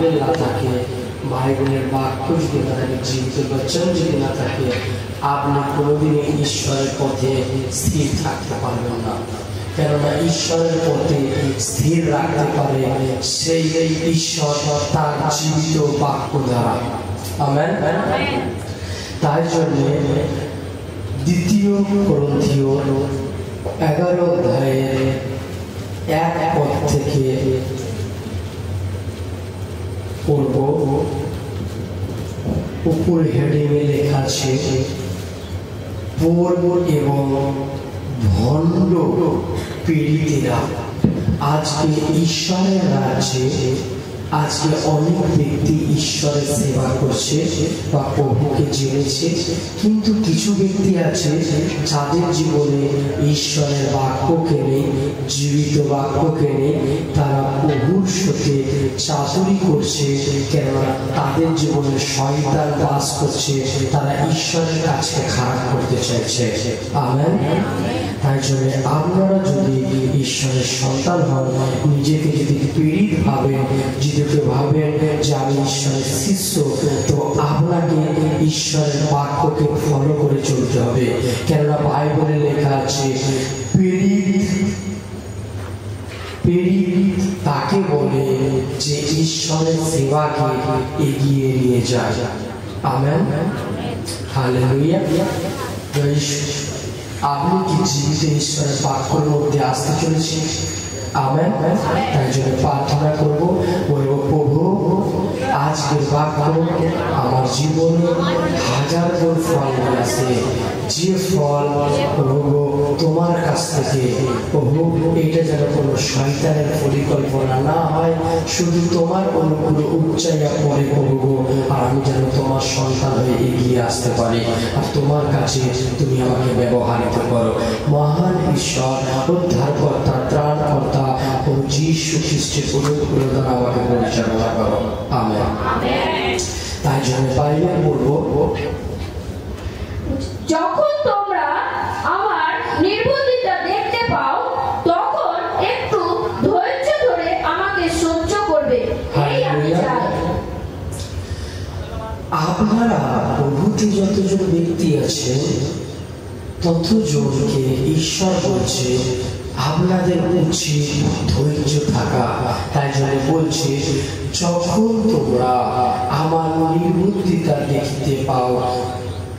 Bible ना থাকে বাইবেলের বাক্য যদি না থাকে জীবিত বচন যদি না থাকে আপনি কোনোদিন ঈশ্বরের পথে স্থির থাকতে পারবেন না কেননা ঈশ্বরের পথে স্থির রাখতে পারে সেই ঈশ্বর তার জীবিত বাক্য দ্বারা আমেন তাই জন্য দ্বিতীয় করন্থীয় 11 অধ্যায়ের 1 পদ থেকে পড়ব উপরে হেডিংয়ে লেখা আছে পূর্ব এবং ভণ্ড পীড়িতেরা আজকে ঈশ্বরের রাজ্যে আজকে অনেক ব্যক্তি ঈশ্বরের সেবা করছে বা প্রভুকে জেনেছে কিন্তু কিছু ব্যক্তি আছে যাদের জীবনে ঈশ্বরের বাক্যকে নেই জীবিত বাক্যকে নেই তারা প্রভুর সাথে চাতুরি করছে কেননা তাদের জীবনে শয়তান বাস করছে তারা ঈশ্বরের কাছে খারাপ করতে চাইছে আমেন তাই জন্য আপনারা যদি ঈশ্বরের সন্তান হন নিজেকে যদি পীড়িত ভাবেন যদি ভাবেন যে আমি ঈশ্বরের শিষ্য তো আপনাকে ঈশ্বরের বাক্যকে ফলো করে চলতে হবে কেননা বাইবেলে লেখা আছে পীড়িত তাকে বলে যে ঈশ্বরের সেবাকে এগিয়ে নিয়ে যায় আমেন হালেলুয়া আপনি কি জীবিত ঈশ্বরের বাক্যের মধ্যে আসতে চলেছেন আমেন তাই জন্য প্রার্থনা করব বলবো প্রভু আজকের বাক্য আমার জীবনে হাজার গুণ ফল নিয়ে আসে যে ফল প্রভু তোমার কাছ থেকে প্রভু এটা যেন কোনো শয়তানের পরিকল্পনা না হয় শুধু তোমার অনুকূল উচ্চাইয়া পড়ে প্রভু আর আমি যেন তোমার সন্তান হয়ে এগিয়ে আসতে পারি আর তোমার কাছে তুমি আমাকে ব্যবহারিত করো মহান ঈশ্বর উদ্ধারকর্তা ত্রাণকর্তা ও যীশু খ্রিস্টের অনুকূল দ্বারা আমাকে পরিচালনা করো আমেন তাই জন্য বাইবেল বলবো যখন তোমরা আমার নির্বুদ্ধিতা দেখতে পাও তখন একটু ধৈর্য ধরে আমাকে সহ্য করবে এই আমি চাই আপনারা প্রভুতে যতজন ব্যক্তি আছেন ততজনকে ঈশ্বর বলছে আপনাদের উচিত ধৈর্য থাকা তাই জন্য বলছে যখন তোমরা আমার নির্বুদ্ধিতা দেখতে পাও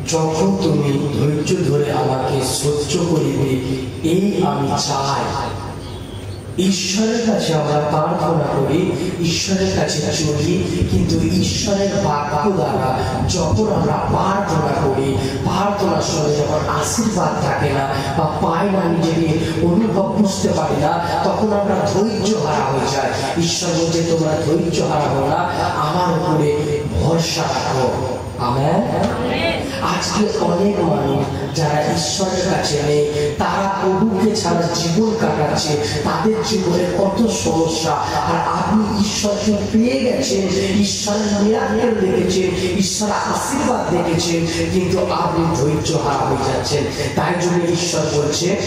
যখন তুমি ধৈর্য ধরে আমাকে সহ্য করিবে এই আমি চাই ঈশ্বরের কাছে আমরা প্রার্থনা করি ঈশ্বরের কাছে চলি কিন্তু ঈশ্বরের বাক্য দ্বারা যখন আমরা প্রার্থনা করি প্রার্থনার সময় যখন আশীর্বাদ থাকে না বা পাই না নিজেকে অনুভব বুঝতে পারি না তখন আমরা ধৈর্য হারা হয়ে যাই ঈশ্বর বলছে তোমরা ধৈর্য হারা হো না আমার উপরে ভরসা রাখো আমেন আজকে অনেক মানুষ যারা ঈশ্বরের কাছে নেই তারা প্রভুকে ছাড়া জীবন কাটাচ্ছে তাদের জীবনে কত সমস্যা আর আপনি ঈশ্বরকে পেয়ে গেছেন ঈশ্বরের মিরাকেল দেখেছেন ঈশ্বরের আশীর্বাদ দেখেছেন কিন্তু আপনি ধৈর্য হারা হয়ে যাচ্ছেন তাই জন্য ঈশ্বর বলছে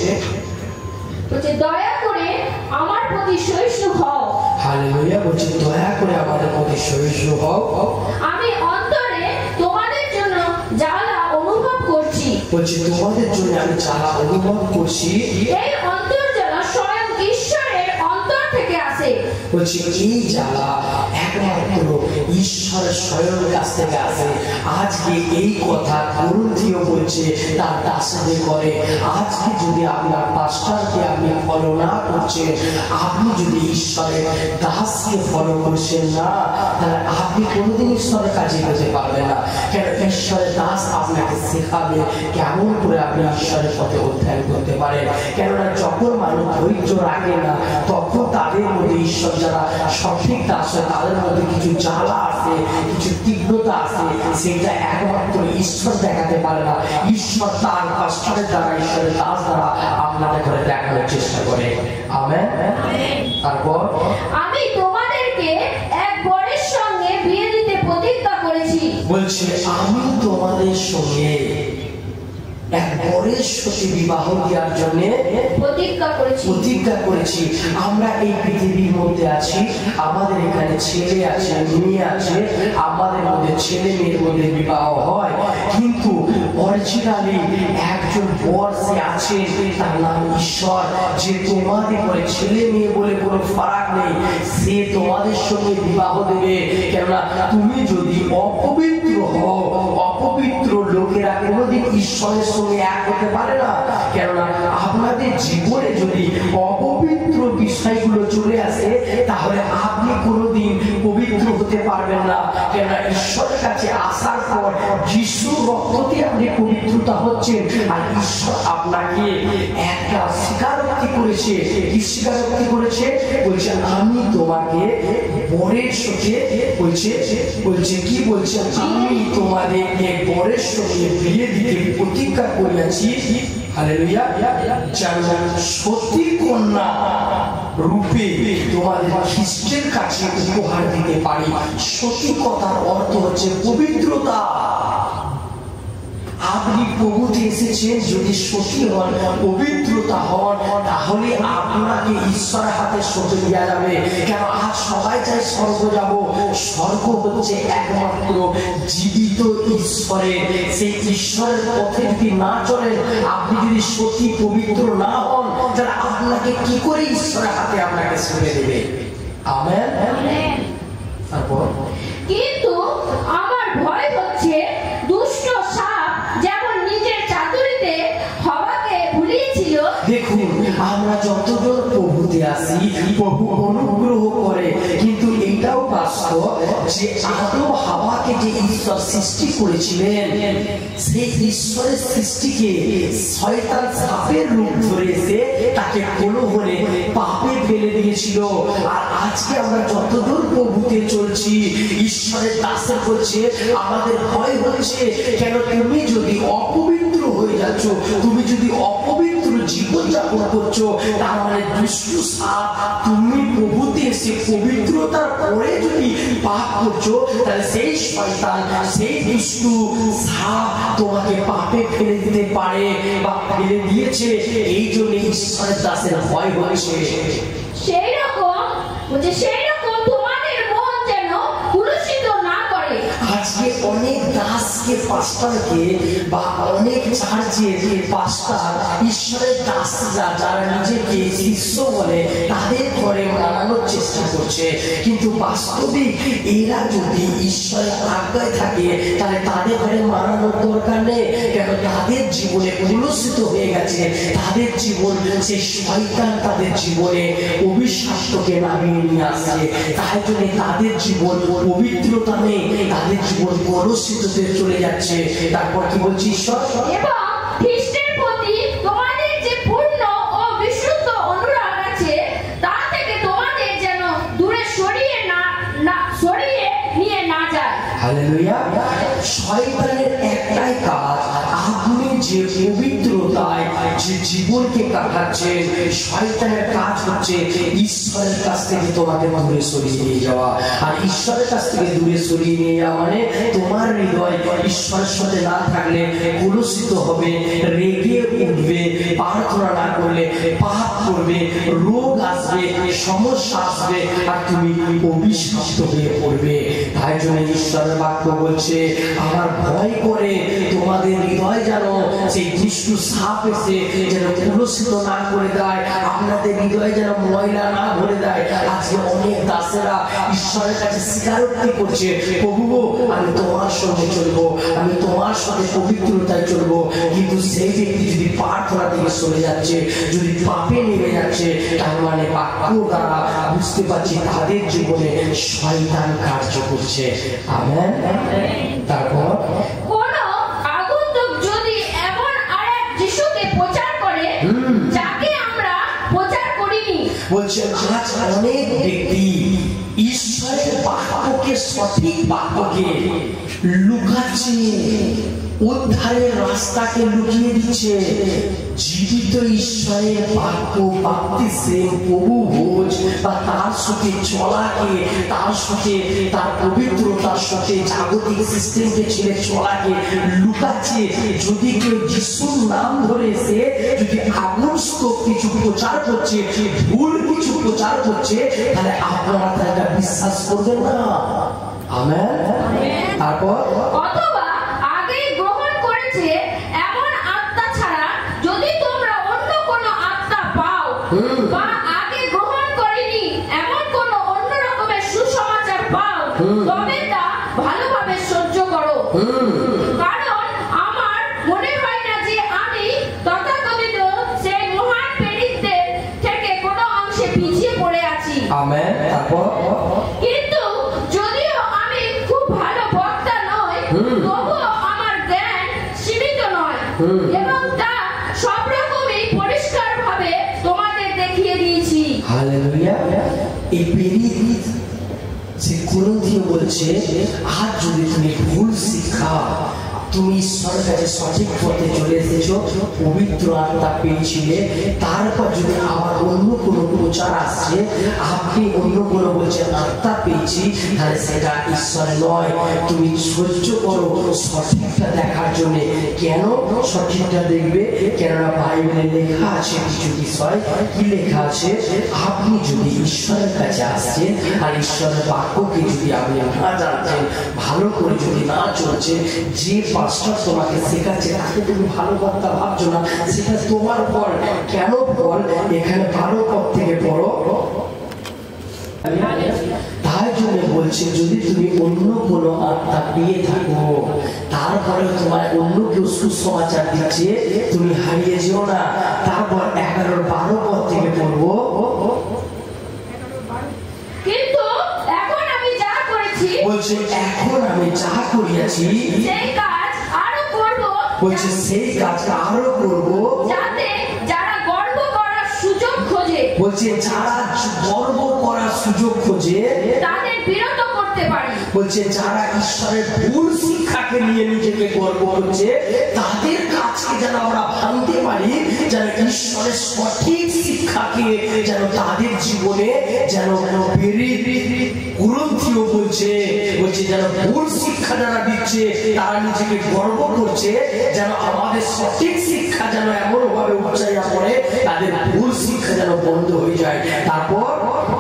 দয়া করে আমার প্রতি সহিষ্ণু হও হালেলুয়া বলছে দয়া করে আমাদের প্রতি সহিষ্ণু হও আমি অন্তরে তোমাদের জন্য জ্বালা অনুভব করছি বলছে তোমাদের জন্য আমি জ্বালা অনুভব করছি এই অন্তর্জ্বালা স্বয়ং ঈশ্বরের অন্তর থেকে আসে বলছে এই জ্বালা একমাত্র ঈশ্বরের স্বয়ং কাছ থেকে আসে আজকে এই কথা করুণীয় বলছে তার দাসদের করে আজকে যদি আপনার পাস্টারকে আপনি ফলো না করছেন আপনি যদি ঈশ্বরের দাসকে ফলো করছেন না তাহলে আপনি কোনোদিন ঈশ্বরের কাছে যেতে পারবেন না কেন ঈশ্বরের দাস আপনাকে শেখাবে কেমন করে আপনি ঈশ্বরের পথে অধ্যয়ন করতে পারেন কেননা যখন মানুষ ধৈর্য রাখে না তখন তাদের মধ্যে ঈশ্বর যারা সঠিক দাস হয় তাদের মধ্যে কিছু জ্বালা আছে কিছু তীব্রতা আছে সেটা একমাত্র ঈশ্বর দেখাতে পারে না ঈশ্বর তার পাস্টারের দ্বারা ঈশ্বরের দাস দ্বারা আপনাদের ঘরে দেখানোর চেষ্টা করে আমেন তারপর আমি তোমাদেরকে এক বরের সঙ্গে বিয়ে দিতে প্রতিজ্ঞা করেছি বলছে আমি তোমাদের সঙ্গে এক বরের সাথে বিবাহ দেওয়ার জন্য প্রতিজ্ঞা করেছি। আমরা এই পৃথিবীর মধ্যে আছি, আমাদের এখানে ছেলে আছে, মেয়ে আছে, আমাদের মধ্যে ছেলে মেয়ের মধ্যে বিবাহ হয়, কিন্তু অরিজিনালি একজন বর সে আছে, তার নাম ঈশ্বর, যে তোমাদের বলে ছেলে মেয়ে বলে কোনো ফারাক নেই, সে তোমাদের সঙ্গে বিবাহ দেবে। কেননা তুমি যদি অপবিত্র হও, অপবিত্র লোকেরা কোনোদিন ঈশ্বরের সঙ্গে এক হতে পারে না। কেননা আপনাদের জীবনে যদি অপবিত্র বিষয়গুলো চলে আসে, তাহলে আপনি কোনোদিন পবিত্র হতে পারবেন না। কেননা ঈশ্বরের কাছে আসার পর যিশুর রক্ততে আপনি পবিত্রতা হচ্ছেন, আর ঈশ্বর আপনাকে একটা স্বীকারোক্তি করেছে। কি স্বীকারোক্তি করেছে? বলছে আমি তোমাকে বরের সাথে বলছে কি বলছে, আমি তোমাদেরকে বরের সঙ্গে বিয়ে দিতে প্রতিজ্ঞা করিয়াছি। হালেলুয়া। যেন সতী কন্যা রূপে তোমাদের খ্রিস্টের কাছে উপহার দিতে পারি। সতী কথার অর্থ হচ্ছে পবিত্রতা। আপনি প্রভুতে এসেছেন, যদি সতী হন, পবিত্রতা হন, তাহলে আপনাকে ঈশ্বরের হাতে সঁপে দেওয়া যাবে। কেন আজ সবাই চাই স্বর্গ যাব। স্বর্গ হচ্ছে একমাত্র জীবিত ঈশ্বরের। সেই ঈশ্বরের পথে যদি না চলেন, আপনি যদি সতী পবিত্র না হন, তাহলে আপনাকে কি করে ঈশ্বরের হাতে আপনাকে সঁপে দেবে? আমেন। তারপর কিন্তু আমার ভয় হচ্ছে দুষ্ট সাপ যেমন নিজের চাতুরিতে হওয়াকে ভুলিয়েছিল। দেখুন, আমরা যতজন প্রভুতে আসি, প্রভু অনুগ্রহ করে, কিন্তু এটাও বাস্তব যে আদম হাওয়াকে যে ঈশ্বর সৃষ্টি করেছিলেন, সেই ঈশ্বরের সৃষ্টিকে শয়তান সাপের রূপ ধরে এসে তাকে প্রলোভনে পাপে ফেলে দিয়েছিল। আর আজকে আমরা যতদূর প্রভুতে চলছি, ঈশ্বরের দাসে করছে, আমাদের ভয় হচ্ছে। কেন? তুমি যদি অপবিত্র হয়ে যাচ্ছ, তুমি যদি অপবিত্র জীবনযাপন করছো, তার মানে দুষ্ট সাপ তুমি প্রভুতে এসে পবিত্রতার পরে যদি পাপ করছো, তাহলে সেই শয়তান, সেই দুষ্ট সাপ তোমাকে পাপে ফেলে দিতে পারে বা ফেলে দিয়েছে। এই জন্য ঈশ্বরের দাসের ভয় হয়েছে। সেই রকম তোমাদের মন যেন কুলুষিত না করে। আজকে অনেক দাসকে, পাস্টারকে বা অনেক চার্চের পাস্টার, ঈশ্বরের দাসরা যারা নিজেকে শিষ্য বলে, তাদের ঘরে মানানোর চেষ্টা করছে। কিন্তু বাস্তবিক এরা যদি ঈশ্বরের আজ্ঞায় থাকে, তাহলে তাদের ঘরে মানানোর দরকার নেই। কেন? তাদের জীবনে কলুষিত হয়ে গেছে। তাদের জীবন, সে শয়তান তাদের জীবনে অভিশাপকে নামিয়ে নিয়ে আসছে। তাই জন্য তাদের জীবন পবিত্রতা নেই, তাদের জীবন কলুষিততে চলে যাচ্ছে। তারপর কি বলছি ঈশ্বর? এবং খ্রিস্টের প্রতি তোমাদের যে পূর্ণ ও বিশুদ্ধ অনুরাগ আছে, তা থেকে তোমাদের যেন দূরে সরিয়ে নিয়ে না যায়। হালেলুয়া। শয়তানের একটাই কাজ, আপনি যে পবিত্রতায় যে জীবনকে কাটাচ্ছেন, শয়তানের কাজ হচ্ছে ঈশ্বরের কাছ থেকে তোমাকে দূরে সরিয়ে নিয়ে যাওয়া। আর ঈশ্বরের কাছ থেকে দূরে সরিয়ে নিয়ে যাওয়া মানে তোমার হৃদয় ঈশ্বরের সাথে না থাকলে কলুষিত হবে, রেগে উঠবে, প্রার্থনা না করলে পাপ করবে, রোগ আসবে, সমস্যা আসবে, আর তুমি অভিশপ্ত হয়ে পড়বে। তাই জন্য ঈশ্বরের বাক্য বলছে, আমার ভয় করে তোমাদের হৃদয় যেন সেই দুষ্ট সাপ এসে যেন কলুষিত না করে দেয়, আপনাদের হৃদয় যেন ময়লা না ভরে দেয়। আজকে অনেক দাসেরা ঈশ্বরের কাছে স্বীকারোক্তি করছে, প্রভু আমি তোমার সঙ্গে চলবো, আমি তোমার সাথে পবিত্রতায় চলবো। কিন্তু সেই ব্যক্তি যদি প্রার্থনা থেকে সরে যাচ্ছে, যদি পাপে নেমে যাচ্ছে, তার মানে বাক্য দ্বারা বুঝতে পারছি তাদের জীবনে শয়তান কার্য করছে। আমেন। তারপর কোন আগন্তুক যদি এমন আরেক যিশুকে প্রচার করে যাকে আমরা প্রচার করিনি, বলছেন আজ অনেক ব্যক্তি ঈশ্বর ঈশ্বরের বাক্যকে, সঠিক বাক্যকে লুকাচ্ছে, উদ্ধারের রাস্তাকে লুকিয়ে দিচ্ছে। জীবিত ঈশ্বরের বাক্য, বাপ্তিস্ম, প্রভু ভোজ বা তার সাথে চলাকে, তার সাথে তার পবিত্রতার সাথে জাগতিক সিস্টেমকে ছেড়ে চলাকে লুকাচ্ছে। যদি কেউ যিশুর নাম ধরে এসে যদি আগস্ত কিছু প্রচার করছে, ভুল কিছু প্রচার করছে, তাহলে আপনারা তাকে বিশ্বাস করবেন না। আমেন। তারপর অথবা আগে গ্রহণ করেছে এমন আত্মা ছাড়া যদি তোমরা অন্য কোন আত্মা পাও, বা আগে গ্রহণ করেনি এমন কোন অন্য রকমের সুসমাচার পাও, তবে তা ভালোভাবে সহ্য করো। কারণ আমার মনে হয় না যে আমি তথাকথিত সেই মহান প্রেরিতদের থেকে কোনো অংশে পিছিয়ে পড়ে আছি। আমেন। তারপর কিন্তু যদিও আমি খুব ভালো বক্তা নই, তবুও আমার জ্ঞান সীমিত নয়, এবং তা সব রকমই পরিষ্কারভাবে তোমাদের দেখিয়ে দিয়েছি। হালেলুয়া। এই প্রেরিত যে কোরিন্থীয় বলছে, আজ যদি তুমি ভুল শিক্ষা, তুমি ঈশ্বরের কাছে সঠিক পথে চলে এসেছো, পবিত্র আত্মা পেয়েছিলে, তারপর যদি আবার অন্য কোনো প্রচার আসছে, আপনি অন্য কোনো বলছেন আত্মা পেয়েছি, তাহলে সেটা ঈশ্বর নয়। তুমি সহ্য করো সঠিকটা দেখার জন্য। কেন সঠিকটা দেখবে? কেননা বাইবেলে লেখা আছে কিছু বিষয়। কি লেখা আছে? আপনি যদি ঈশ্বরের কাছে আসছেন আর ঈশ্বরের বাক্যকে যদি আপনি না জানছেন, ভালো করে যদি না চলছে, যে পাস্টার তোমাকে শেখাচ্ছে তাকে তুমি ভালো কথা ভাবছো না, সেটা তোমার ফল। কেন ফল? এখানে ভালো পথ থেকে পড়ো। তাই জন্য বলছে, যদি তুমি অন্য কোনো আত্মা পেয়ে থাকো, তারপরে তোমার অন্য কেউ সুসমাচার দিচ্ছে, তুমি হারিয়ে যেও না। তারপর 11-12 পদ থেকে পড়বো। কিন্তু এখন আমি যা করেছি, বলছে এখন আমি যা করিয়াছি সেই কাজ আরো করব, বলছে সেই কাজটা আরো করবো, যাতে যারা গর্ব করার সুযোগ খোঁজে, বলছে যারা গর্ব করার সুযোগ খোঁজে তাদের বিরত করতে পারি। বলছে যারা ঈশ্বরের ভুল শিক্ষাকে নিয়ে নিজেকে গর্ব করছে, তাদের কাজকে যেন আমরা ভাঙতে পারি, যেন ঈশ্বরের সঠিক শিক্ষাকে যেন তাদের জীবনে যেন কোরিন্থীয় বলছে যেন ভুল শিক্ষা যারা দিচ্ছে, তারা নিজেকে গর্ব করছে, যেন আমাদের সঠিক শিক্ষা যেন এমন ভাবে উচ্চাইয়া পড়ে, তাদের ভুল শিক্ষা যেন বন্ধ হয়ে যায়। তারপর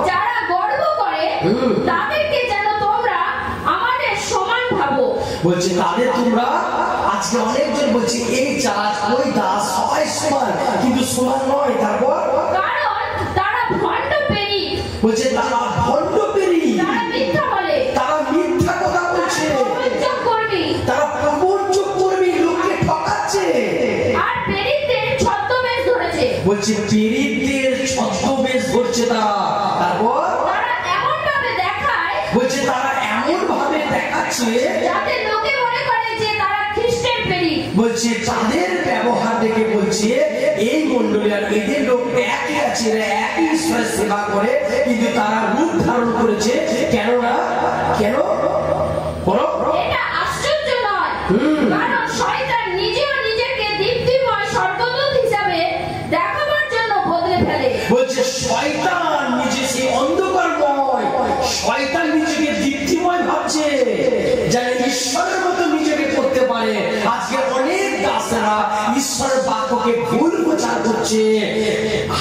যারা গর্ব করে তাদেরকে যেন তোমরা আমাদের সমান ভাবো। বলছে তাদের তোমরা, আজকে অনেকজন বলছে এই জাত ওই দাস সবাই সমান, কিন্তু সমান নয়। তারপর কারণ তারা ভণ্ড পেরি, বলছে তারা ভণ্ড পেরি, তারা মিথ্যা বলে, তারা মিথ্যা কথা বলছে, প্রবঞ্চক কর্মী, তারা প্রবঞ্চক কর্মী, লোককে ঠকাচ্ছে। আর পেরিতদের ছদ্মবেশ ধরেছে। বলছে পেরিতদের ছদ্মবেশ ধরছে তারা। তারপর তারা এমন ভাবে দেখায়, বলছে তারা এমন ভাবে দেখাচ্ছে যাতে লোকে মনে করে যে তারা খ্রিস্টের পেরি। বলছে তাদের ব্যবহার দেখে বলছে এই মন্ডলী আর এদের লোক একই আছে, একই ঈশ্বরের সেবা করে, কিন্তু তারা রূপ ধারণ করেছে। কেননা কেন বলো? এটা আশ্চর্য নয়, কারণ শয়তান নিজেও নিজেকে দীপ্তিময় স্বর্গদূত হিসাবে দেখাবার জন্য বদলে ফেলে। বলছে শয়তান নিজে সেই অন্ধকারময়, শয়তান নিজেকে দীপ্তিময় ভাবছে, যেন ঈশ্বরের মতো নিজেকে করতে পারে। আজকে অনেক দাসেরা ঈশ্বরের বাক্যকে ভুল প্রচার করছে।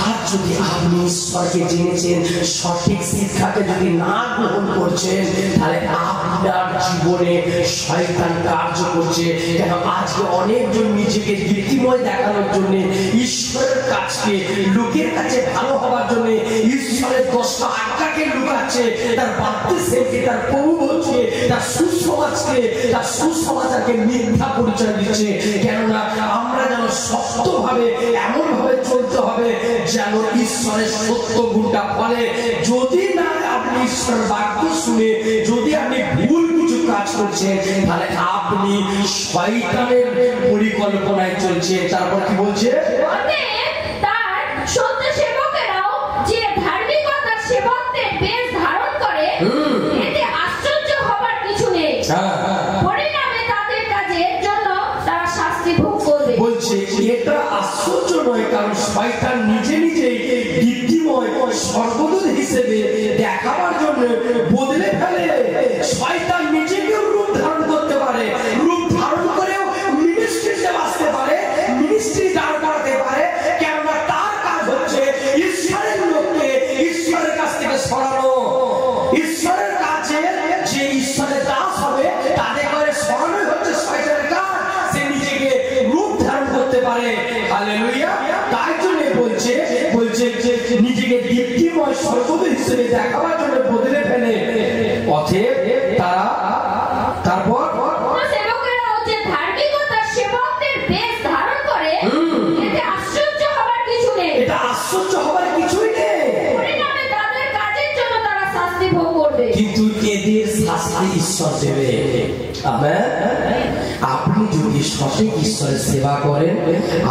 আর যদি আপনি ঈশ্বরকে জেনেছেন, সঠিক শিক্ষাকে যদি না গ্রহণ করছেন, তাহলে আপনার জীবনে শয়তান কার্য করছে। কেন আজকে অনেকজন নিজেকে দীপ্তিময় দেখানোর জন্য, ঈশ্বরের কাছে লোকের কাছে ভালো হওয়ার জন্য ঈশ্বরের 10টা আজ্ঞাকে লুকাচ্ছে, তার বাপ্তিস্মকে, তার প্রভু বলছে, তার সুসমাচারকে মিথ্যা পরিচয় দিচ্ছে। কেননা আমরা যেন শক্তভাবে এমন ভাবে চলতে হবে যেন ঈশ্বরের সত্য গুণটা ফলে। যদি না আপনি ঈশ্বরের বাক্য শুনে যদি আপনি ভুল কিছু কাজ করছেন, তাহলে আপনি শয়তানের পরিকল্পনায় চলছেন। তারপর কি বলছে? অতএব তার সত্য সেবকেরাও যে ধার্মিকতার সেবকদের বেশ ধারণ করে, পরিণামে তাদের কাজের জন্য তারা শাস্তি ভোগ করবে। বলছে এটা আশ্চর্য নয়, কারণ শয়তান নিজে নিজেই দীপ্তিময় সর্বদূত হিসেবে দেখাবার জন্য বদলে ফেলে। শয়তান নিজেকেও রূপ ধারণ করতে পারে, রূপ ধারণ করেও মিনিস্ট্রিতে বাঁচতে পারে, মিনিস্ট্রি দাঁড় করাতে পারে। কেননা তার কাজ হচ্ছে ঈশ্বরের লোককে ঈশ্বরের কাছ থেকে সরানো। ঈশ্বরের কাছে যে ঈশ্বরের দাস হবে তাদের করে সরানোই হচ্ছে শয়তানের কাজ। সে নিজেকে রূপ ধারণ করতে পারে। হালেলুয়া। তাই জন্য বলছে যে নিজেকে দীপ্তিময় সর্বদূত হিসেবে দেখাবার জন্য বদলে ফেলে। অতএব তারা তারপর সেবকেরা হচ্ছে ধার্মিকতার সেবকদের বেশ ধারণ করে। এতে আশ্চর্য হবার কিছু নেই। এটা আশ্চর্য হবার কিছুই নেই। পরিণামে তাদের কাজের জন্য তারা শাস্তি ভোগ করবে। কিন্তু এদের শাস্তি ঈশ্বর দেবে। আমেন। আপনি যদি সঠিক ঈশ্বরের সেবা করেন,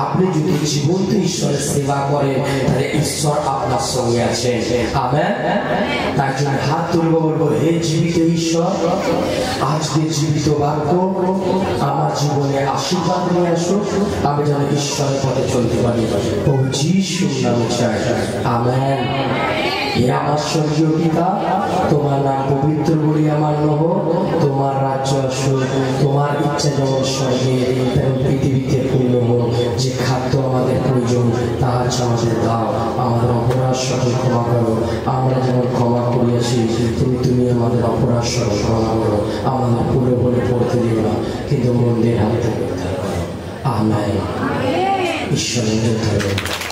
আপনি যদি জীবন্ত ঈশ্বরের সেবা করেন, তাহলে ঈশ্বর আপনার সঙ্গে আছেন। আমেন। তাই জন্য হাত তুলব, বলবো হে জীবিত ঈশ্বর, আজকে জীবিত বাক্য আমার জীবনে আশীর্বাদ নিয়ে আসো, আমি যেন ঈশ্বরের পথে চলতে পারি। প্রভু যিশুর নামে চাই। আমেন। হে আমার স্বর্গীয় পিতা, তোমার নাম পবিত্র বলি আমার নহ, তোমার রাজ্য আসুক, তোমার ইচ্ছা যেমন স্বর্গে তেমন পৃথিবীতে পূর্ণ হোক। যে খাদ্য আমাদের প্রয়োজন তাহার আমাদের দাও, আমাদের অপরাধ সকল ক্ষমা করো, আমরা যেমন ক্ষমা করিয়াছি তুমি আমাদের অপরাধ সকল ক্ষমা করো। আমাদের পুরো বলে পড়তে দিও না, কিন্তু মন্দির হাতে করতে। আমেন। ঈশ্বরের ধন্যবাদ।